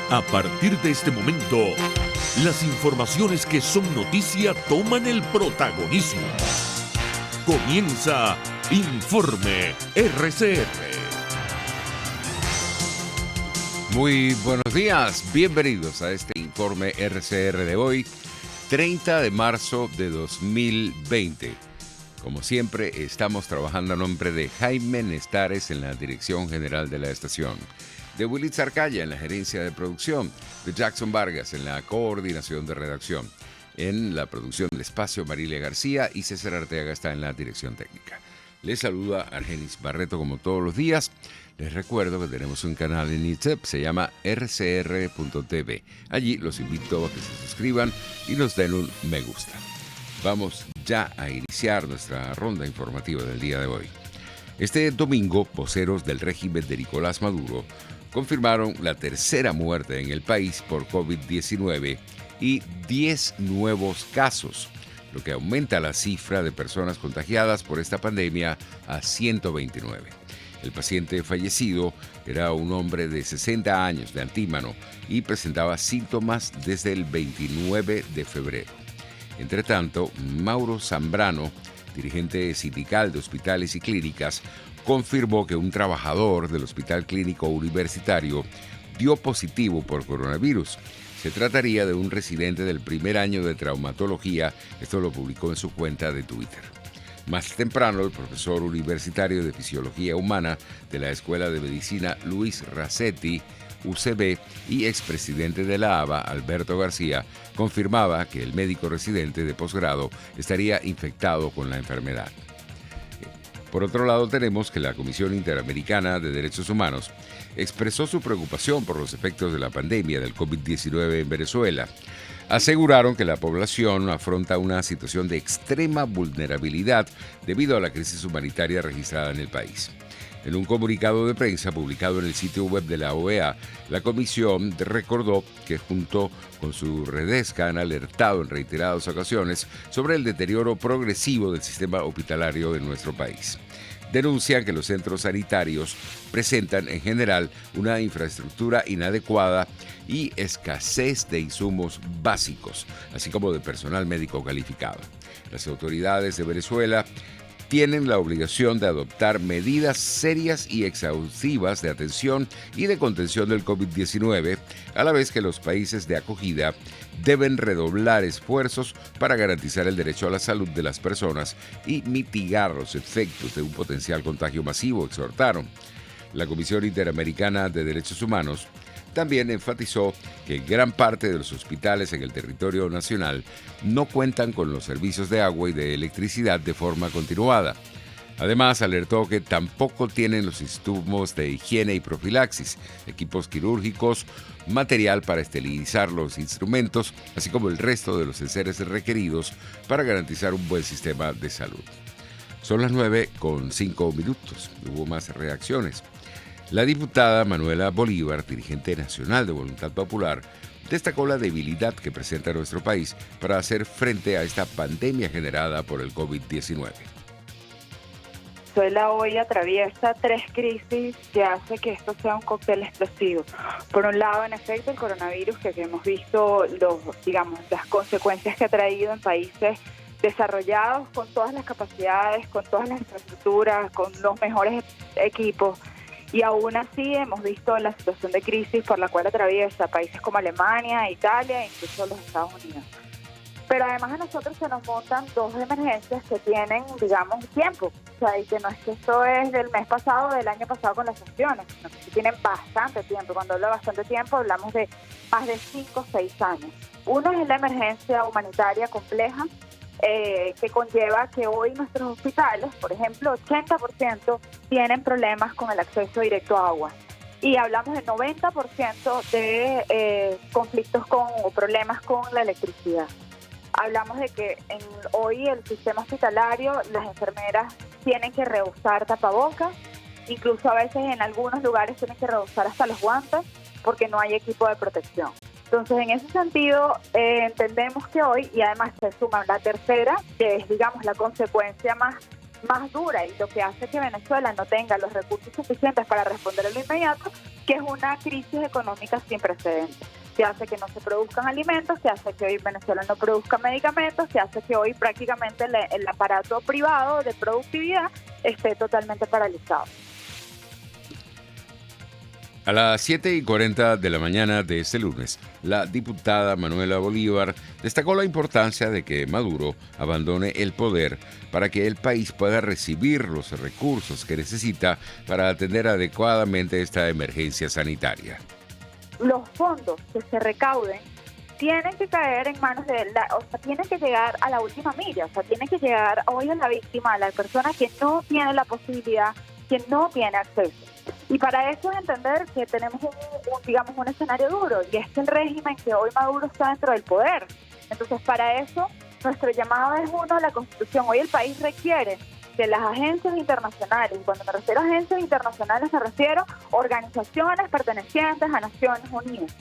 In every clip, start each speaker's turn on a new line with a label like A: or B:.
A: A partir de este momento, las informaciones que son noticia toman el protagonismo. Comienza Informe RCR.
B: Muy buenos días, bienvenidos a este Informe RCR de hoy, 30 de marzo de 2020. Como siempre, estamos trabajando a nombre de Jaime Nestares en la dirección general de la estación, de Willy Zarcaya en la gerencia de producción, de Jackson Vargas en la coordinación de redacción, en la producción del espacio Marilia García y César Arteaga está en la dirección técnica. Les saluda Argenis Barreto como todos los días. Les recuerdo que tenemos un canal en YouTube, se llama rcr.tv. Allí los invito a que se suscriban y nos den un me gusta. Vamos ya a iniciar nuestra ronda informativa del día de hoy. Este domingo, voceros del régimen de Nicolás Maduro confirmaron la tercera muerte en el país por COVID-19 y 10 nuevos casos, lo que aumenta la cifra de personas contagiadas por esta pandemia a 129. El paciente fallecido era un hombre de 60 años de Antímano y presentaba síntomas desde el 29 de febrero. Entre tanto, Mauro Zambrano, dirigente sindical de hospitales y clínicas, confirmó que un trabajador del Hospital Clínico Universitario dio positivo por coronavirus. Se trataría de un residente del primer año de traumatología, esto lo publicó en su cuenta de Twitter. Más temprano, el profesor universitario de Fisiología Humana de la Escuela de Medicina Luis Racetti, UCB, y expresidente de la ABA, Alberto García, confirmaba que el médico residente de posgrado estaría infectado con la enfermedad. Por otro lado, tenemos que la Comisión Interamericana de Derechos Humanos expresó su preocupación por los efectos de la pandemia del COVID-19 en Venezuela. Aseguraron que la población afronta una situación de extrema vulnerabilidad debido a la crisis humanitaria registrada en el país. En un comunicado de prensa publicado en el sitio web de la OEA, la comisión recordó que junto con su Redesca han alertado en reiteradas ocasiones sobre el deterioro progresivo del sistema hospitalario en nuestro país. Denuncian que los centros sanitarios presentan en general una infraestructura inadecuada y escasez de insumos básicos, así como de personal médico calificado. Las autoridades de Venezuela tienen la obligación de adoptar medidas serias y exhaustivas de atención y de contención del COVID-19, a la vez que los países de acogida deben redoblar esfuerzos para garantizar el derecho a la salud de las personas y mitigar los efectos de un potencial contagio masivo, exhortaron. La Comisión Interamericana de Derechos Humanos también enfatizó que gran parte de los hospitales en el territorio nacional no cuentan con los servicios de agua y de electricidad de forma continuada. Además, alertó que tampoco tienen los insumos de higiene y profilaxis, equipos quirúrgicos, material para esterilizar los instrumentos, así como el resto de los enseres requeridos para garantizar un buen sistema de salud. Son las 9:05. Hubo más reacciones. La diputada Manuela Bolívar, dirigente nacional de Voluntad Popular, destacó la debilidad que presenta nuestro país para hacer frente a esta pandemia generada por el COVID-19.
C: Venezuela hoy atraviesa 3 crisis que hace que esto sea un cóctel explosivo. Por un lado, en efecto, el coronavirus, que hemos visto las consecuencias que ha traído en países desarrollados con todas las capacidades, con todas las infraestructuras, con los mejores equipos. Y aún así hemos visto la situación de crisis por la cual atraviesa países como Alemania, Italia e incluso los Estados Unidos. Pero además a nosotros se nos montan 2 emergencias que tienen, tiempo. O sea, y que no es que esto es del mes pasado o del año pasado con las sanciones, sino que tienen bastante tiempo. Cuando hablo de bastante tiempo, hablamos de más de 5 o 6 años. Uno es la emergencia humanitaria compleja, que conlleva que hoy nuestros hospitales, por ejemplo, 80% tienen problemas con el acceso directo a agua. Y hablamos del 90% de conflictos o problemas con la electricidad. Hablamos de que hoy el sistema hospitalario, las enfermeras tienen que rehusar tapabocas, incluso a veces en algunos lugares tienen que rehusar hasta los guantes porque no hay equipo de protección. Entonces, en ese sentido, entendemos que hoy, y además se suma la tercera, que es, la consecuencia más más dura y lo que hace que Venezuela no tenga los recursos suficientes para responder en lo inmediato, que es una crisis económica sin precedentes. Se hace que no se produzcan alimentos, se hace que hoy Venezuela no produzca medicamentos, se hace que hoy prácticamente el aparato privado de productividad esté totalmente paralizado.
B: A las 7:40 de la mañana de este lunes, la diputada Manuela Bolívar destacó la importancia de que Maduro abandone el poder para que el país pueda recibir los recursos que necesita para atender adecuadamente esta emergencia sanitaria.
C: Los fondos que se recauden tienen que caer en manos tienen que llegar a la última milla, tienen que llegar hoy a la víctima, a la persona que no tiene la posibilidad, que no tiene acceso. Y para eso es entender que tenemos un escenario duro, y es que el régimen que hoy Maduro está dentro del poder. Entonces, para eso, nuestro llamado es uno, la Constitución. Hoy el país requiere que las agencias internacionales, y cuando me refiero a agencias internacionales me refiero a organizaciones pertenecientes a Naciones Unidas,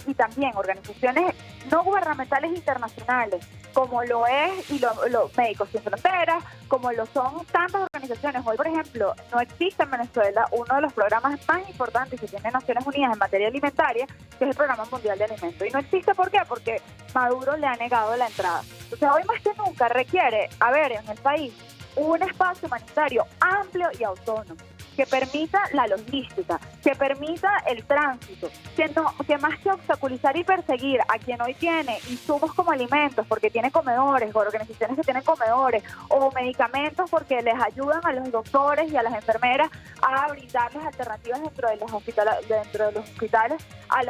C: y también organizaciones no gubernamentales internacionales, como lo es y los Médicos Sin Fronteras, como lo son tantas organizaciones. Hoy, por ejemplo, no existe en Venezuela uno de los programas más importantes que tiene Naciones Unidas en materia alimentaria, que es el Programa Mundial de Alimentos. Y no existe, ¿por qué? Porque Maduro le ha negado la entrada. Entonces, hoy más que nunca requiere haber en el país un espacio humanitario amplio y autónomo, que permita la logística, que permita el tránsito, que más que obstaculizar y perseguir a quien hoy tiene insumos como alimentos, porque tiene comedores, o organizaciones que tienen comedores, o medicamentos porque les ayudan a los doctores y a las enfermeras a brindarles alternativas dentro de los hospitales a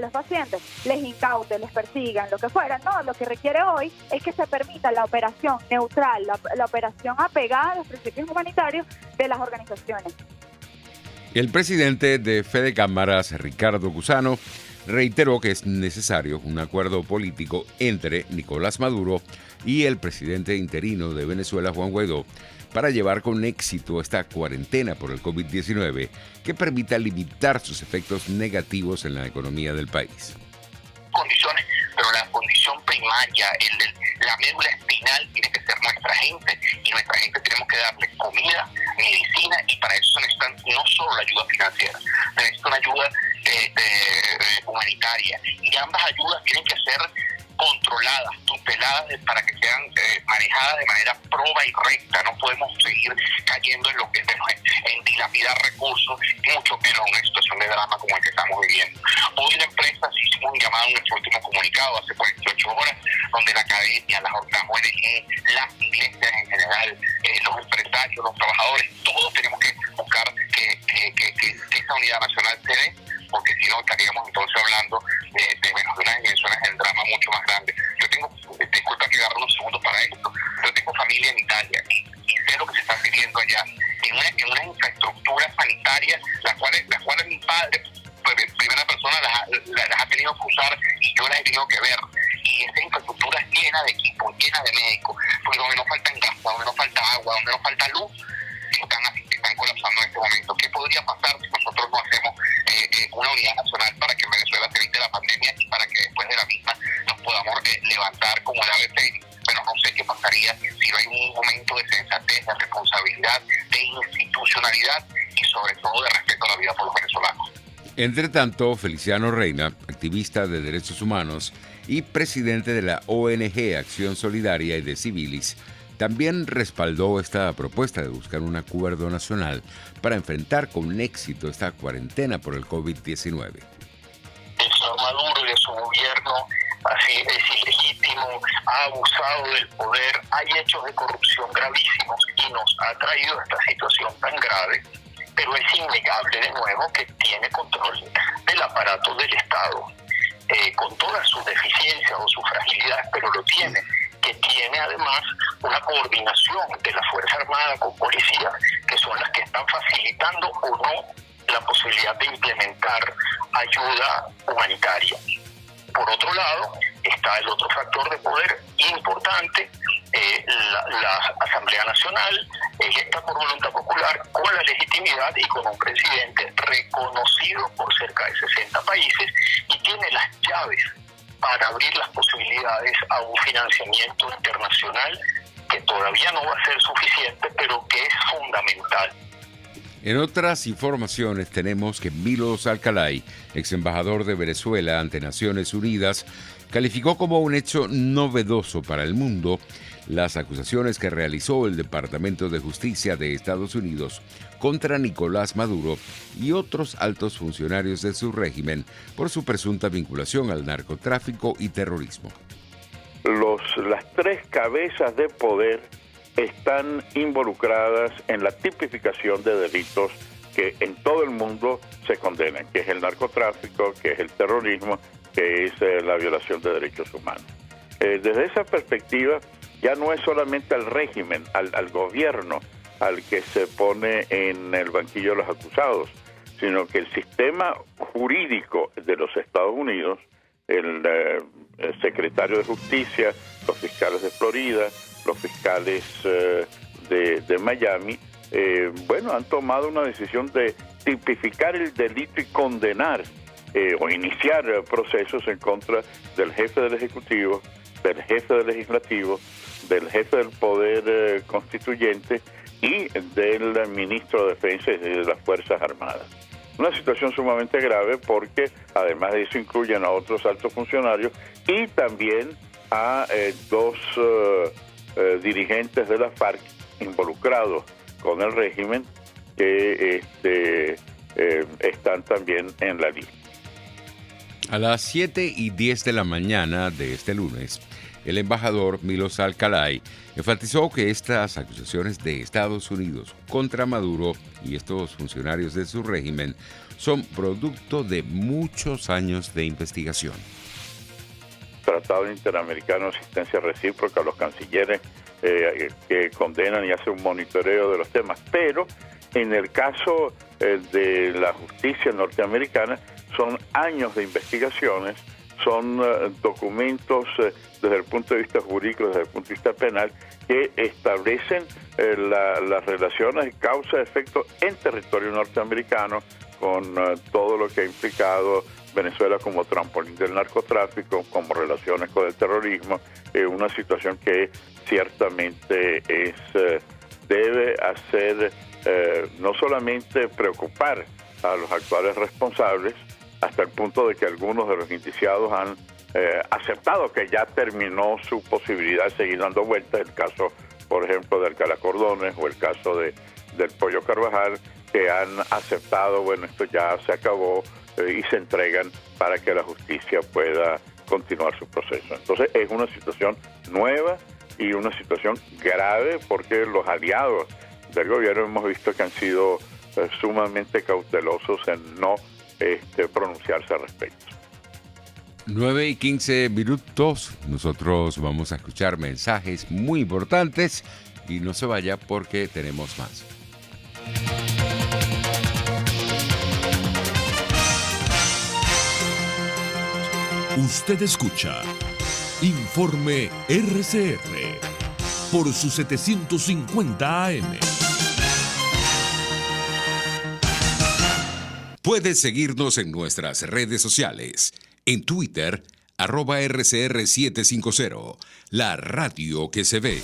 C: los pacientes, les incauten, les persigan, lo que fuera. No, lo que requiere hoy es que se permita la operación neutral, la operación apegada a los principios humanitarios de las organizaciones.
B: El presidente de Fede Cámaras, Ricardo Cusano, reiteró que es necesario un acuerdo político entre Nicolás Maduro y el presidente interino de Venezuela, Juan Guaidó, para llevar con éxito esta cuarentena por el COVID-19 que permita limitar sus efectos negativos en la economía del país.
D: Condiciones, pero la condición primaria, la médula espinal tiene que ser nuestra gente, y nuestra gente tenemos que darle comida, medicina, y para eso se necesita no solo la ayuda financiera, se necesita una ayuda humanitaria, y ambas ayudas tienen que ser controladas, tuteladas para que sean manejadas de manera proba y recta. No podemos seguir cayendo en lo que en dilapidar recursos, mucho menos en una situación de drama como el que estamos viviendo. Hoy la empresa hicimos un llamado en nuestro último comunicado hace 48 horas, donde la academia, las ONG, las iglesias en general, los empresarios, los trabajadores, todos tenemos que buscar que esa unidad nacional se dé, porque si no estaríamos entonces hablando de unas dimensiones del drama mucho más grandes. Yo tengo, disculpa que agarro unos segundos para esto, yo tengo familia en Italia y sé lo que se está viviendo allá, en una infraestructura sanitaria, las cuales mi padre, en primera persona, las ha tenido que usar y yo las he tenido que ver. Y esa infraestructura es llena de equipos, llena de médicos, pues donde no faltan gas, donde no falta agua, donde no falta luz, están colapsando en este momento. ¿Qué podría pasar si nosotros no hacemos una unidad nacional para que Venezuela se evite la pandemia y para que después de la misma nos podamos levantar como el ave fénix? Pero no sé qué pasaría si no hay un momento de sensatez, de responsabilidad, de institucionalidad y sobre todo de respeto a la vida por los venezolanos.
B: Entre tanto, Feliciano Reina, activista de derechos humanos y presidente de la ONG Acción Solidaria y de Civilis, también respaldó esta propuesta de buscar un acuerdo nacional para enfrentar con éxito esta cuarentena por el COVID-19.
D: El señor Maduro y de su gobierno así es ilegítimo, ha abusado del poder, hay hechos de corrupción gravísimos y nos ha traído a esta situación tan grave, pero es innegable de nuevo que tiene control del aparato del Estado, con todas sus deficiencias o sus fragilidades, pero lo tiene, que tiene además una coordinación de la Fuerza Armada con policía, que son las que están facilitando o no la posibilidad de implementar ayuda humanitaria. Por otro lado, está el otro factor de poder importante, la Asamblea Nacional, electa por voluntad popular, con la legitimidad y con un presidente reconocido por cerca de 60 países, y tiene las llaves para abrir las posibilidades a un financiamiento internacional que todavía no va a ser suficiente, pero que es fundamental.
B: En otras informaciones tenemos que Milos Alcalay, ex embajador de Venezuela ante Naciones Unidas, calificó como un hecho novedoso para el mundo las acusaciones que realizó el Departamento de Justicia de Estados Unidos contra Nicolás Maduro y otros altos funcionarios de su régimen por su presunta vinculación al narcotráfico y terrorismo.
E: Las tres cabezas de poder están involucradas en la tipificación de delitos que en todo el mundo se condenan, que es el narcotráfico, que es el terrorismo, que es la violación de derechos humanos. Desde esa perspectiva, ya no es solamente al régimen, al gobierno, al que se pone en el banquillo de los acusados, sino que el sistema jurídico de los Estados Unidos, el secretario de Justicia, los fiscales de Florida, los fiscales de Miami, han tomado una decisión de tipificar el delito y condenar o iniciar procesos en contra del jefe del Ejecutivo, del jefe del Legislativo, del jefe del Poder Constituyente y del Ministro de Defensa y de las Fuerzas Armadas. Una situación sumamente grave porque además de eso incluyen a otros altos funcionarios y también a dos dirigentes de la FARC involucrados con el régimen que están también en la lista.
B: A las 7:10 de la mañana de este lunes, el embajador Milos Alcalay enfatizó que estas acusaciones de Estados Unidos contra Maduro y estos funcionarios de su régimen son producto de muchos años de investigación.
E: Tratado Interamericano de Asistencia Recíproca, los cancilleres que condenan y hacen un monitoreo de los temas, pero en el caso de la justicia norteamericana son años de investigaciones, son documentos desde el punto de vista jurídico, desde el punto de vista penal, que establecen las relaciones de causa-efecto en territorio norteamericano con todo lo que ha implicado Venezuela como trampolín del narcotráfico, como relaciones con el terrorismo, una situación que ciertamente debe hacer no solamente preocupar a los actuales responsables, hasta el punto de que algunos de los indiciados han aceptado que ya terminó su posibilidad de seguir dando vueltas, el caso, por ejemplo, de Alcalá Cordones o el caso del Pollo Carvajal, que han aceptado, esto ya se acabó y se entregan para que la justicia pueda continuar su proceso. Entonces es una situación nueva y una situación grave porque los aliados del gobierno hemos visto que han sido sumamente cautelosos en no pronunciarse al respecto.
B: 9:15. Nosotros vamos a escuchar mensajes muy importantes y no se vaya porque tenemos más.
A: Usted escucha Informe RCR por su 750 AM.
F: Puedes seguirnos en nuestras redes sociales. En Twitter, @RCR750, la radio que se ve.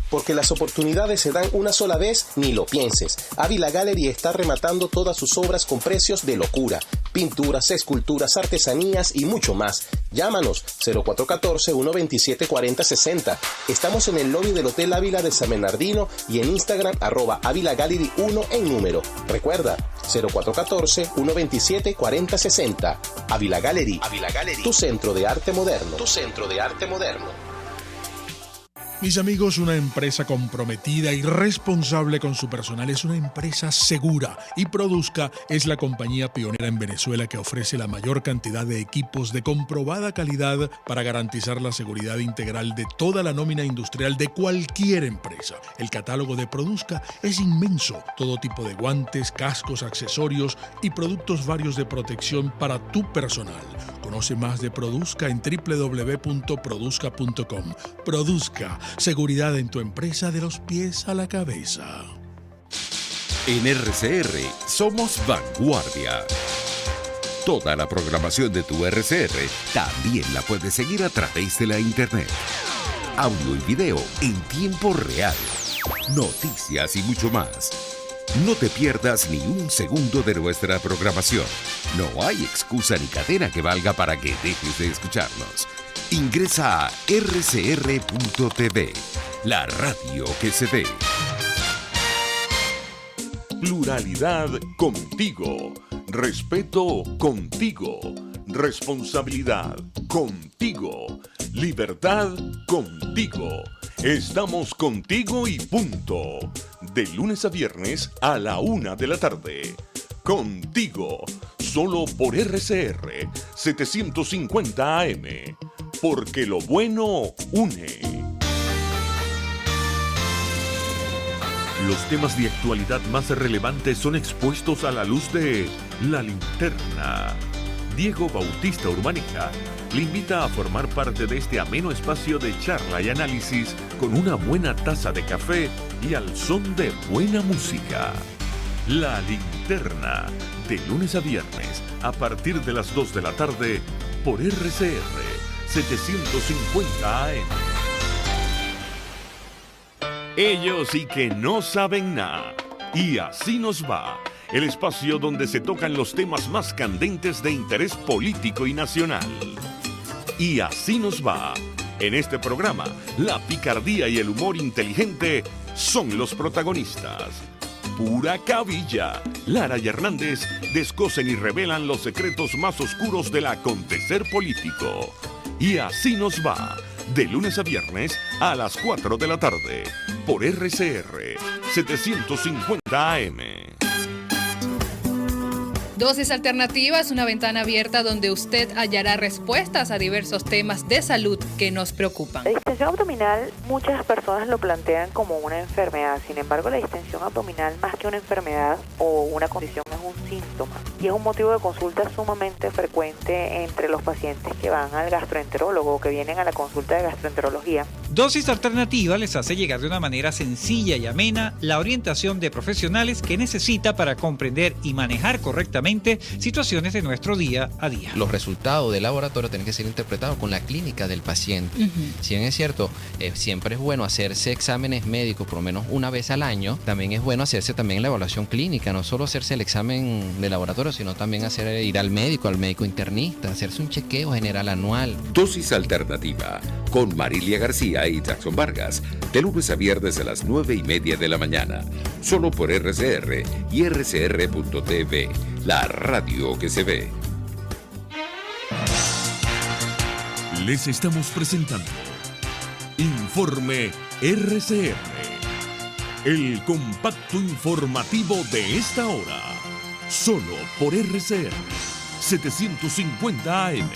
G: Porque las oportunidades se dan una sola vez, ni lo pienses. Ávila Gallery está rematando todas sus obras con precios de locura. Pinturas, esculturas, artesanías y mucho más. Llámanos 0414-127-4060. Estamos en el lobby del Hotel Ávila de San Bernardino y en Instagram @Ávila Gallery 1 en número. Recuerda, 0414-127-4060. Ávila Gallery, tu centro de arte moderno.
H: Mis amigos, una empresa comprometida y responsable con su personal es una empresa segura y Produzca es la compañía pionera en Venezuela que ofrece la mayor cantidad de equipos de comprobada calidad para garantizar la seguridad integral de toda la nómina industrial de cualquier empresa. El catálogo de Produzca es inmenso, todo tipo de guantes, cascos, accesorios y productos varios de protección para tu personal. Conoce más de Produzca en www.produzca.com. Produzca, seguridad en tu empresa de los pies a la cabeza.
F: En RCR somos vanguardia. Toda la programación de tu RCR también la puedes seguir a través de la internet. audio y video en tiempo real, noticias y mucho más. No te pierdas ni un segundo de nuestra programación. No hay excusa ni cadena que valga para que dejes de escucharnos. Ingresa a rcr.tv, la radio que se ve.
A: Pluralidad contigo. Respeto contigo. Responsabilidad contigo. Libertad contigo. Estamos contigo y punto. De lunes a viernes a la 1 de la tarde. Contigo. Solo por RCR 750 AM. Porque lo bueno une. Los temas de actualidad más relevantes son expuestos a la luz de La Linterna. Diego Bautista Urbaneja le invita a formar parte de este ameno espacio de charla y análisis con una buena taza de café y al son de buena música. La Linterna, de lunes a viernes, a partir de las 2 de la tarde, por RCR 750 AM. Ellos sí que no saben nada. Y así nos va. El espacio donde se tocan los temas más candentes de interés político y nacional. Y así nos va. En este programa, la picardía y el humor inteligente son los protagonistas. Pura cabilla. Lara y Hernández descosen y revelan los secretos más oscuros del acontecer político. Y así nos va. De lunes a viernes a las 4 de la tarde. Por RCR 750 AM.
I: Dosis Alternativa es una ventana abierta donde usted hallará respuestas a diversos temas de salud que nos preocupan.
J: La distensión abdominal, muchas personas lo plantean como una enfermedad. Sin embargo, la distensión abdominal, más que una enfermedad o una condición, es un síntoma. Y es un motivo de consulta sumamente frecuente entre los pacientes que van al gastroenterólogo o que vienen a la consulta de gastroenterología.
K: Dosis Alternativa les hace llegar de una manera sencilla y amena la orientación de profesionales que necesita para comprender y manejar correctamente situaciones de nuestro día a día.
L: Los resultados del laboratorio tienen que ser interpretados con la clínica del paciente. Si bien es cierto, siempre es bueno hacerse exámenes médicos por lo menos una vez al año, también es bueno hacerse también la evaluación clínica, no solo hacerse el examen de laboratorio, sino también ir al médico internista, hacerse un chequeo general anual.
F: Dosis Alternativa, con Marilia García y Jackson Vargas, de lunes a viernes a las 9:30 de la mañana, solo por RCR y rcr.tv, la radio que se ve.
A: Les estamos presentando Informe RCR, el compacto informativo de esta hora, solo por RCR 750 AM.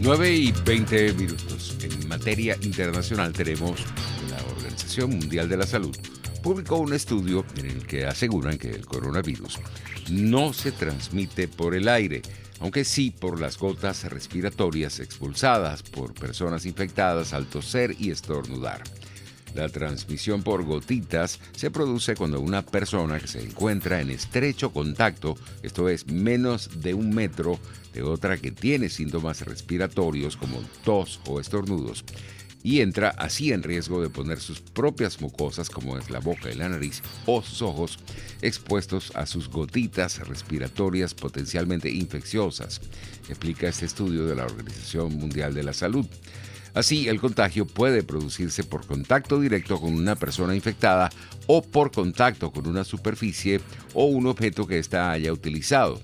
B: Nueve y 20 minutos. En materia internacional tenemos la Organización Mundial de la Salud publicó un estudio en el que aseguran que el coronavirus no se transmite por el aire, aunque sí por las gotas respiratorias expulsadas por personas infectadas al toser y estornudar. La transmisión por gotitas se produce cuando una persona que se encuentra en estrecho contacto, esto es menos de 1 metro, de otra que tiene síntomas respiratorios como tos o estornudos, y entra así en riesgo de poner sus propias mucosas, como es la boca y la nariz, o sus ojos, expuestos a sus gotitas respiratorias potencialmente infecciosas, explica este estudio de la Organización Mundial de la Salud. Así, el contagio puede producirse por contacto directo con una persona infectada o por contacto con una superficie o un objeto que ésta haya utilizado.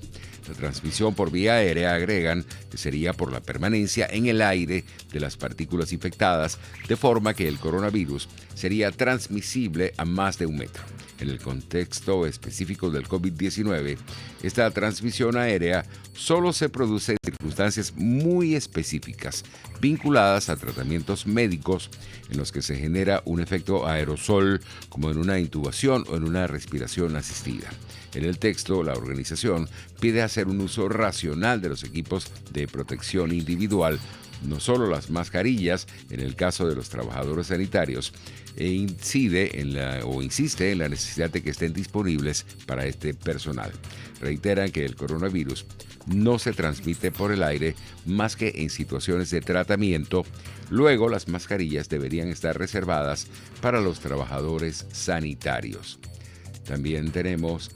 B: La transmisión por vía aérea, agregan, que sería por la permanencia en el aire de las partículas infectadas, de forma que el coronavirus sería transmisible a más de 1 metro. En el contexto específico del COVID-19, esta transmisión aérea solo se produce en circunstancias muy específicas, vinculadas a tratamientos médicos en los que se genera un efecto aerosol, como en una intubación o en una respiración asistida. En el texto, la organización pide hacer un uso racional de los equipos de protección individual no solo las mascarillas en el caso de los trabajadores sanitarios, insiste en la necesidad de que estén disponibles para este personal. Reiteran que el coronavirus no se transmite por el aire más que en situaciones de tratamiento. Luego, las mascarillas deberían estar reservadas para los trabajadores sanitarios. También tenemos,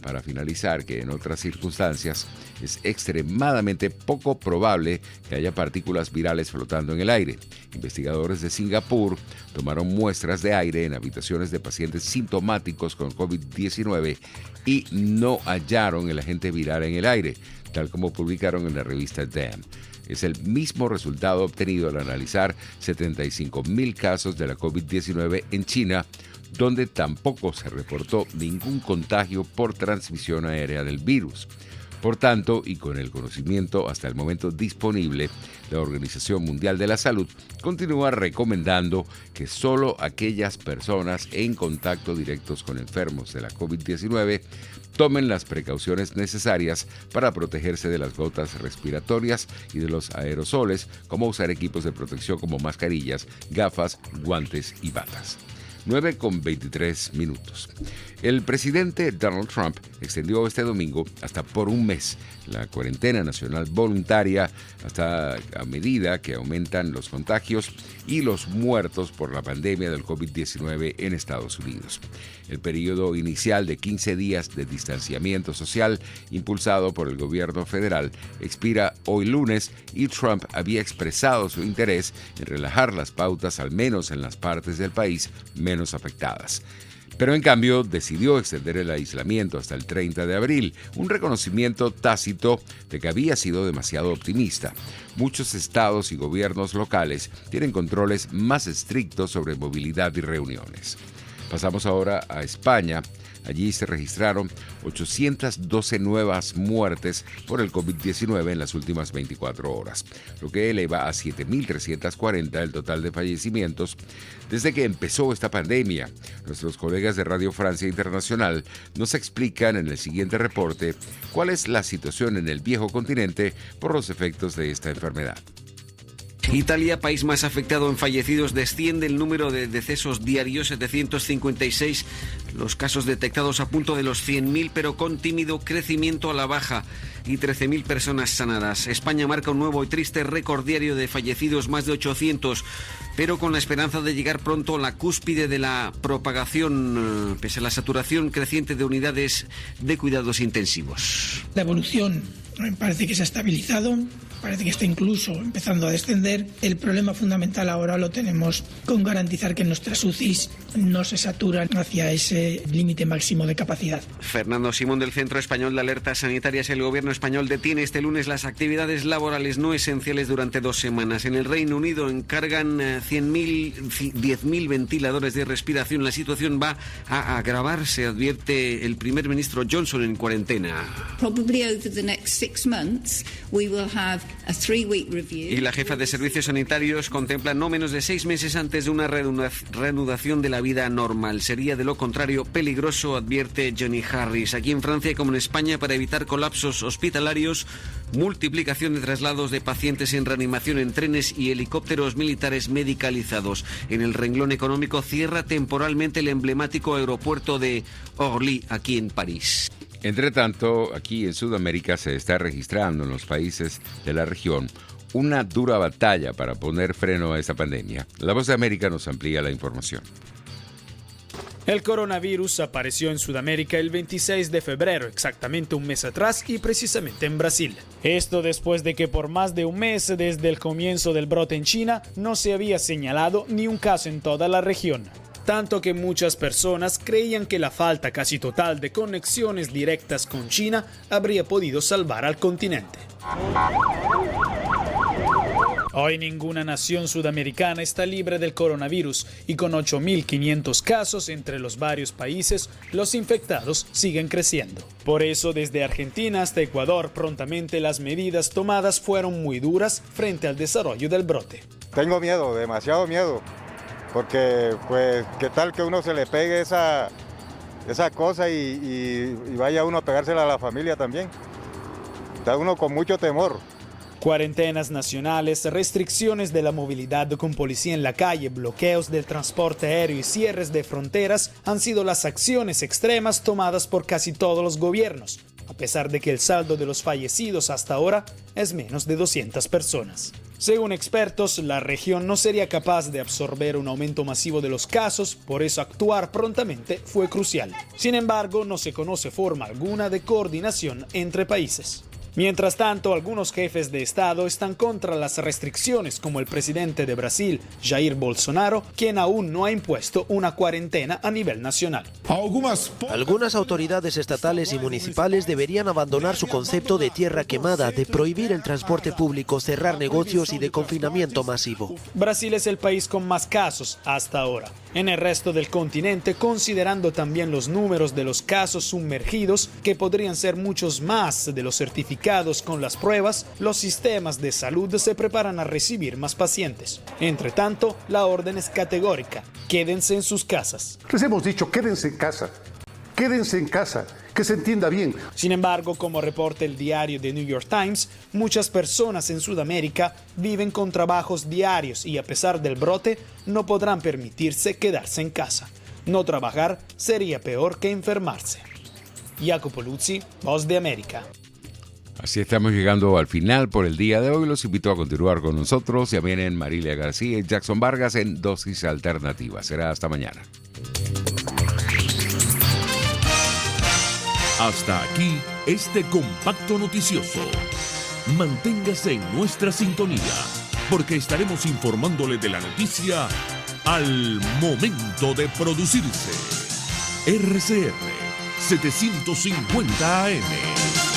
B: para finalizar, que en otras circunstancias es extremadamente poco probable que haya partículas virales flotando en el aire. Investigadores de Singapur tomaron muestras de aire en habitaciones de pacientes sintomáticos con COVID-19 y no hallaron el agente viral en el aire, tal como publicaron en la revista Damn. Es el mismo resultado obtenido al analizar 75,000 casos de la COVID-19 en China, donde tampoco se reportó ningún contagio por transmisión aérea del virus. Por tanto, y con el conocimiento hasta el momento disponible, la Organización Mundial de la Salud continúa recomendando que solo aquellas personas en contacto directos con enfermos de la COVID-19 tomen las precauciones necesarias para protegerse de las gotas respiratorias y de los aerosoles, como usar equipos de protección como mascarillas, gafas, guantes y batas. 9:23. El presidente Donald Trump extendió este domingo hasta por un mes la cuarentena nacional voluntaria hasta a medida que aumentan los contagios y los muertos por la pandemia del COVID-19 en Estados Unidos. El periodo inicial de 15 días de distanciamiento social impulsado por el gobierno federal expira hoy lunes y Trump había expresado su interés en relajar las pautas al menos en las partes del país menos afectadas. Pero en cambio decidió extender el aislamiento hasta el 30 de abril, un reconocimiento tácito de que había sido demasiado optimista. Muchos estados y gobiernos locales tienen controles más estrictos sobre movilidad y reuniones. Pasamos ahora a España. Allí se registraron 812 nuevas muertes por el COVID-19 en las últimas 24 horas, lo que eleva a 7.340 el total de fallecimientos desde que empezó esta pandemia. Nuestros colegas de Radio Francia Internacional nos explican en el siguiente reporte cuál es la situación en el viejo continente por los efectos de esta enfermedad.
M: Italia, país más afectado en fallecidos, desciende el número de decesos diarios, 756. Los casos detectados a punto de los 100.000, pero con tímido crecimiento a la baja, y 13.000 personas sanadas. España marca un nuevo y triste récord diario de fallecidos, más de 800, pero con la esperanza de llegar pronto a la cúspide de la propagación, pese a la saturación creciente de unidades de cuidados intensivos.
N: La evolución parece que se ha estabilizado. Parece que está incluso empezando a descender. El problema fundamental ahora lo tenemos con garantizar que nuestras UCIs no se saturan hacia ese límite máximo de capacidad.
M: Fernando Simón, del Centro Español de Alertas Sanitarias. El gobierno español detiene este lunes las actividades laborales no esenciales durante 2 semanas. En el Reino Unido encargan 10.000 ventiladores de respiración. La situación va a agravarse, advierte el primer ministro Johnson en cuarentena.
O: Probably over the next 6 months we will have a 3-week review.
M: Y la jefa de servicios sanitarios contempla no menos de 6 meses antes de una reanudación de la vida normal. Sería de lo contrario peligroso, advierte Johnny Harris. Aquí en Francia, como en España, para evitar colapsos hospitalarios, multiplicación de traslados de pacientes en reanimación en trenes y helicópteros militares medicalizados. En el renglón económico, cierra temporalmente el emblemático aeropuerto de Orly, aquí en París.
B: Entre tanto, aquí en Sudamérica se está registrando en los países de la región una dura batalla para poner freno a esta pandemia. La Voz de América nos amplía la información.
P: El coronavirus apareció en Sudamérica el 26 de febrero, exactamente un mes atrás, y precisamente en Brasil. Esto después de que por más de un mes desde el comienzo del brote en China no se había señalado ni un caso en toda la región. Tanto que muchas personas creían que la falta casi total de conexiones directas con China habría podido salvar al continente. Hoy ninguna nación sudamericana está libre del coronavirus y con 8.500 casos entre los varios países, los infectados siguen creciendo. Por eso, desde Argentina hasta Ecuador, prontamente las medidas tomadas fueron muy duras frente al desarrollo del brote.
Q: Tengo miedo, demasiado miedo. Porque, pues, ¿qué tal que uno se le pegue esa cosa y vaya uno a pegársela a la familia también? Está uno con mucho temor.
P: Cuarentenas nacionales, restricciones de la movilidad con policía en la calle, bloqueos del transporte aéreo y cierres de fronteras han sido las acciones extremas tomadas por casi todos los gobiernos, a pesar de que el saldo de los fallecidos hasta ahora es menos de 200 personas. Según expertos, la región no sería capaz de absorber un aumento masivo de los casos, por eso actuar prontamente fue crucial. Sin embargo, no se conoce forma alguna de coordinación entre países. Mientras tanto, algunos jefes de Estado están contra las restricciones, como el presidente de Brasil, Jair Bolsonaro, quien aún no ha impuesto una cuarentena a nivel nacional.
R: Algunas autoridades estatales y municipales deberían abandonar su concepto de tierra quemada, de prohibir el transporte público, cerrar negocios y de confinamiento masivo.
P: Brasil es el país con más casos hasta ahora. En el resto del continente, considerando también los números de los casos sumergidos, que podrían ser muchos más de los certificados con las pruebas, los sistemas de salud se preparan a recibir más pacientes. Entre tanto, la orden es categórica: quédense en sus casas.
S: Les hemos dicho, quédense en casa, que se entienda bien.
P: Sin embargo, como reporta el diario The New York Times, muchas personas en Sudamérica viven con trabajos diarios y a pesar del brote, no podrán permitirse quedarse en casa. No trabajar sería peor que enfermarse. Jacopo Luzzi, Voz de América.
B: Así estamos llegando al final por el día de hoy. Los invito a continuar con nosotros. Ya vienen Marilia García y Jackson Vargas en Dosis Alternativa. Será hasta mañana.
A: Hasta aquí este compacto noticioso. Manténgase en nuestra sintonía, porque estaremos informándole de la noticia al momento de producirse. RCR 750 AM.